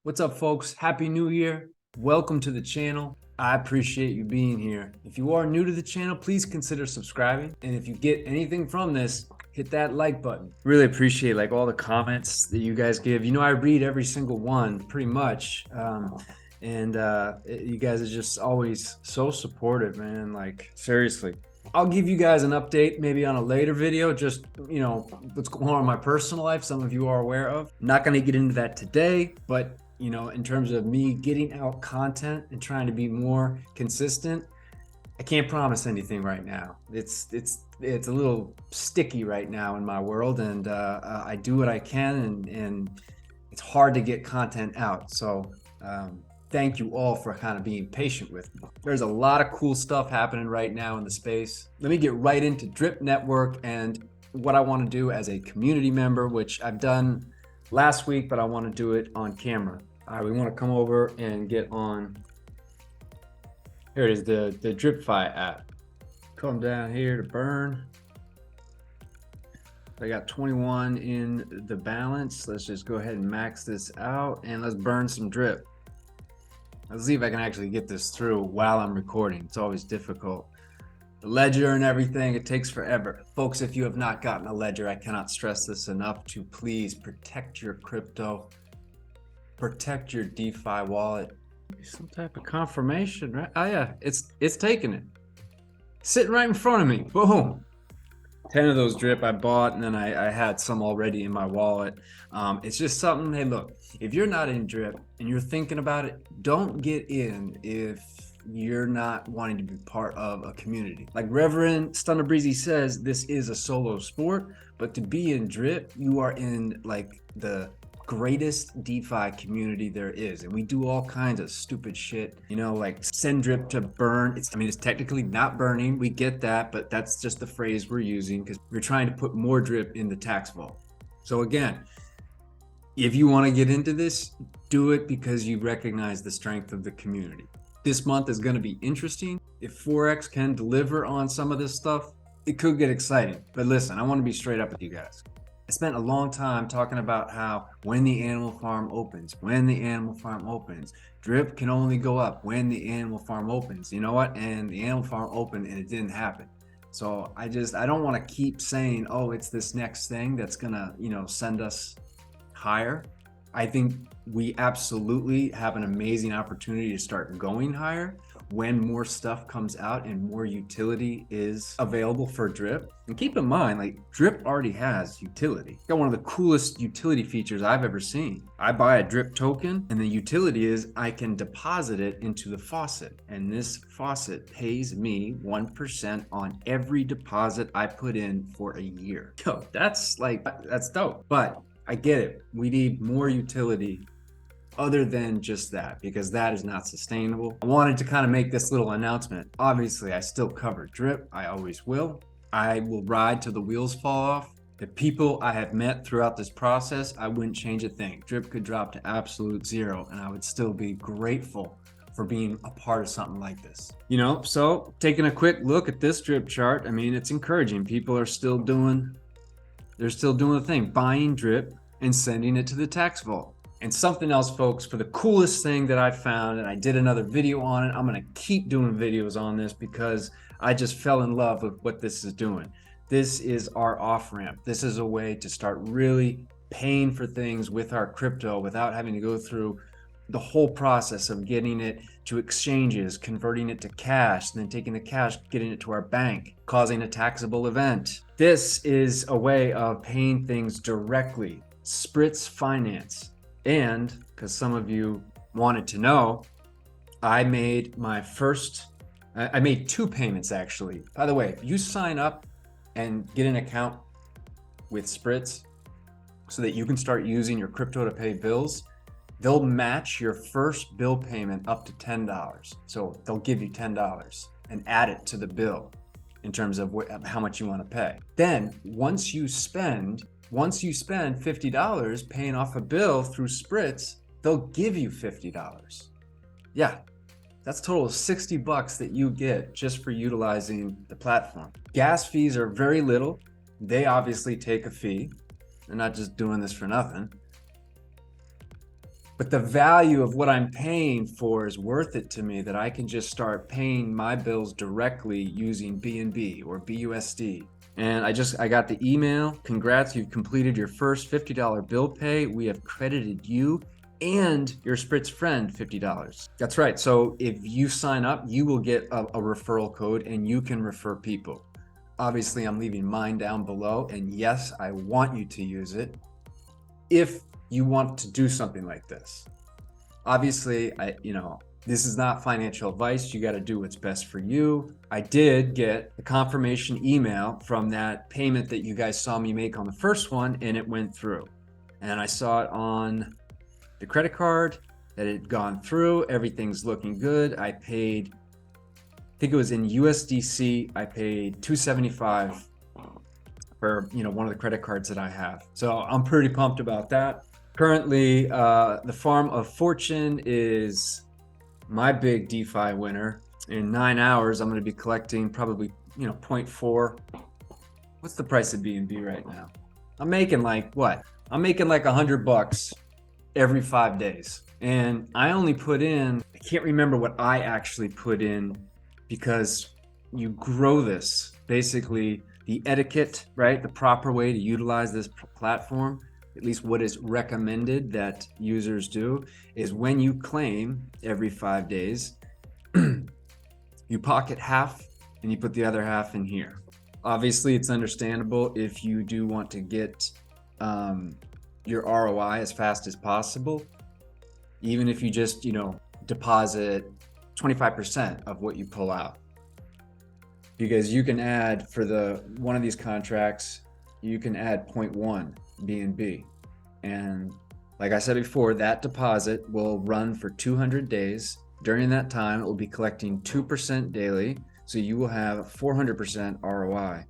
What's up, folks? Happy New Year. Welcome to the channel. I appreciate you being here. If you are new to the channel, please consider subscribing. And if you get anything from this, hit that like button. Really appreciate all the comments that you guys give. You know, I read every single one pretty much. You guys are just always so supportive, man. Like, seriously. I'll give you guys an update maybe on a later video, just, what's going on in my personal life, some of you are aware of. I'm not going to get into that today, but in terms of me getting out content and trying to be more consistent, I can't promise anything right now. It's a little sticky right now in my world, and I do what I can, and it's hard to get content out. So thank you all for kind of being patient with me. There's a lot of cool stuff happening right now in the space. Let me get right into Drip Network and what I want to do as a community member, which I've done last week, but I want to do it on camera. All right, we want to come over and get on, here it is, the Dripify app. Come down here to burn. I got 21 in the balance. Let's just go ahead and max this out and let's burn some drip. Let's see if I can actually get this through while I'm recording. It's always difficult. The ledger and everything, it takes forever. Folks, if you have not gotten a ledger, I cannot stress this enough to please protect your crypto. Protect your DeFi wallet. Some type of confirmation, right? Oh yeah, it's taking it. Sitting right in front of me. Boom. 10 of those drip I bought, and then I had some already in my wallet. It's just something, hey, look, if you're not in drip and you're thinking about it, don't get in if you're not wanting to be part of a community. Like Reverend Stunner Breezy says, this is a solo sport, but to be in drip, you are in like the greatest DeFi community there is, and we do all kinds of stupid shit, like send drip to burn. It's technically not burning, we get that, but that's just the phrase we're using because we're trying to put more drip in the tax vault. So again, if you want to get into this, do it because you recognize the strength of the community. This month is going to be interesting. If Forex can deliver on some of this stuff, it could get exciting. But listen, I want to be straight up with you guys. I spent a long time talking about how when the animal farm opens, drip can only go up when the animal farm opens. You know what? And the animal farm opened and it didn't happen. So I don't want to keep saying, oh, it's this next thing that's gonna, send us higher. I think we absolutely have an amazing opportunity to start going higher when more stuff comes out and more utility is available for drip. And keep in mind, like, drip already has utility. It's got one of the coolest utility features I've ever seen. I buy a drip token, and the utility is I can deposit it into the faucet, and this faucet pays me 1% on every deposit I put in for a year. Yo, that's dope. But I get it, we need more utility other than just that, because that is not sustainable. I wanted to kind of make this little announcement. Obviously, I still cover drip. I always will. I will ride till the wheels fall off. The people I have met throughout this process, I wouldn't change a thing. Drip could drop to absolute zero, and I would still be grateful for being a part of something like this. So taking a quick look at this drip chart, it's encouraging. People are still doing, the thing, buying drip and sending it to the tax vault. And something else, folks, for the coolest thing that I found, and I did another video on it. I'm going to keep doing videos on this because I just fell in love with what this is doing. This is our off-ramp. This is a way to start really paying for things with our crypto without having to go through the whole process of getting it to exchanges, converting it to cash, and then taking the cash, getting it to our bank, causing a taxable event. This is a way of paying things directly. Spritz Finance. And because some of you wanted to know, I made two payments actually. By the way, if you sign up and get an account with Spritz so that you can start using your crypto to pay bills, they'll match your first bill payment up to $10. So they'll give you $10 and add it to the bill in terms of how much you want to pay. Then once you spend $50 paying off a bill through Spritz, they'll give you $50. Yeah, that's a total of $60 that you get just for utilizing the platform. Gas fees are very little. They obviously take a fee. They're not just doing this for nothing. but the value of what I'm paying for is worth it to me, that I can just start paying my bills directly using BNB or BUSD. And I got the email. Congrats, you've completed your first $50 bill pay. We have credited you and your Spritz friend $50. That's right. So if you sign up, you will get a referral code and you can refer people. Obviously, I'm leaving mine down below. And yes, I want you to use it if you want to do something like this. Obviously, this is not financial advice. You got to do what's best for you. I did get a confirmation email from that payment that you guys saw me make on the first one, and it went through. And I saw it on the credit card that it had gone through. Everything's looking good. I paid, I think it was in USDC, I paid $275 for one of the credit cards that I have. So I'm pretty pumped about that. Currently, the Farm of Fortune is my big DeFi winner. In 9 hours, I'm going to be collecting probably, 0.4. What's the price of BNB right now? I'm making like what? I'm making like $100 every 5 days. And I only put in, I can't remember what I actually put in, because you grow this. Basically, the etiquette, right? The proper way to utilize this platform, at least what is recommended that users do, is when you claim every 5 days, you pocket half and you put the other half in here. Obviously, it's understandable if you do want to get your ROI as fast as possible, even if you just, deposit 25% of what you pull out. Because you can add, for one of these contracts, you can add 0.1 BNB. And like I said before, that deposit will run for 200 days. During that time, it will be collecting 2% daily. So you will have 400% ROI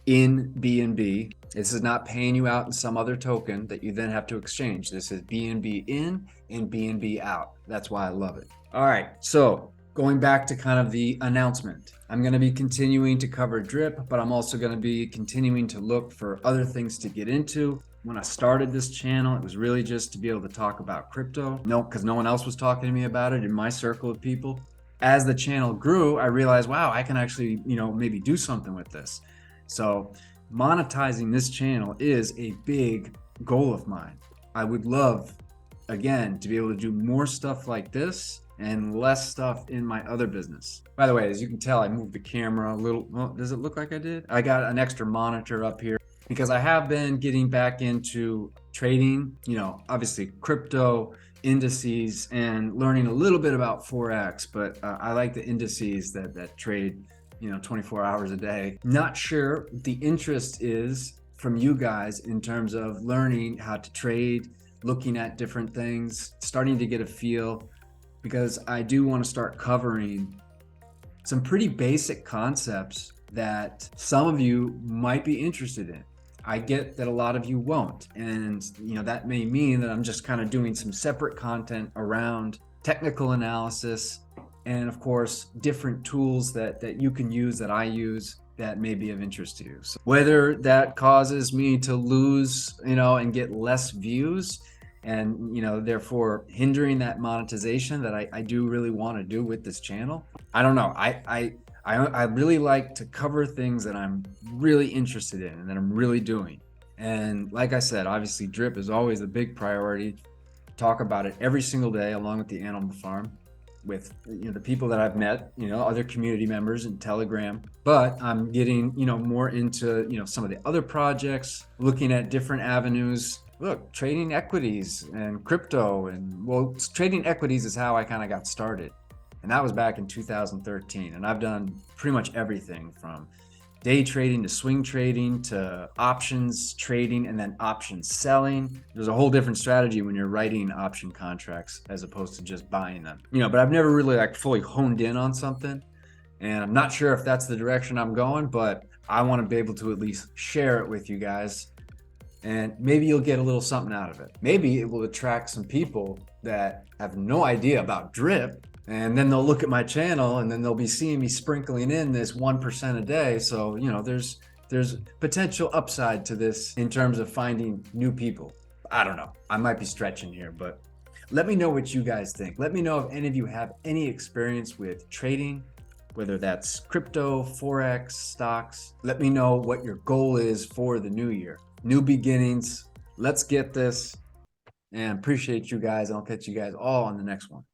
in BNB. This is not paying you out in some other token that you then have to exchange. This is BNB in and BNB out. That's why I love it. All right, so going back to kind of the announcement, I'm going to be continuing to cover drip, but I'm also going to be continuing to look for other things to get into. When I started this channel, it was really just to be able to talk about crypto. Because no one else was talking to me about it in my circle of people. As the channel grew, I realized, wow, I can actually, maybe do something with this. So monetizing this channel is a big goal of mine. I would love, again, to be able to do more stuff like this and less stuff in my other business. By the way, as you can tell, I moved the camera a little. Well, does it look like I did? I got an extra monitor up here because I have been getting back into trading, obviously crypto, indices, and learning a little bit about Forex, but I like the indices that trade 24 hours a day. Not sure what the interest is from you guys in terms of learning how to trade, looking at different things, starting to get a feel, because I do want to start covering some pretty basic concepts that some of you might be interested in. I get that a lot of you won't, and that may mean that I'm just kind of doing some separate content around technical analysis, and of course, different tools that you can use, that I use, that may be of interest to you. So whether that causes me to lose, and get less views, and therefore hindering that monetization that I do really want to do with this channel, I don't know. I really like to cover things that I'm really interested in and that I'm really doing. And like I said, obviously drip is always a big priority. Talk about it every single day, along with the Animal Farm, with the people that I've met, other community members in Telegram. But I'm getting more into some of the other projects, looking at different avenues. Look, trading equities and crypto, and trading equities is how I kind of got started. And that was back in 2013. And I've done pretty much everything from day trading to swing trading to options trading and then option selling. There's a whole different strategy when you're writing option contracts as opposed to just buying them. But I've never really fully honed in on something. And I'm not sure if that's the direction I'm going, but I want to be able to at least share it with you guys. And maybe you'll get a little something out of it. Maybe it will attract some people that have no idea about drip, and then they'll look at my channel and then they'll be seeing me sprinkling in this 1% a day. So, there's potential upside to this in terms of finding new people. I don't know. I might be stretching here, but Let me know what you guys think. Let me know if any of you have any experience with trading, whether that's crypto, Forex, stocks. Let me know what your goal is for the new year. New beginnings. Let's get this. And appreciate you guys. I'll catch you guys all on the next one.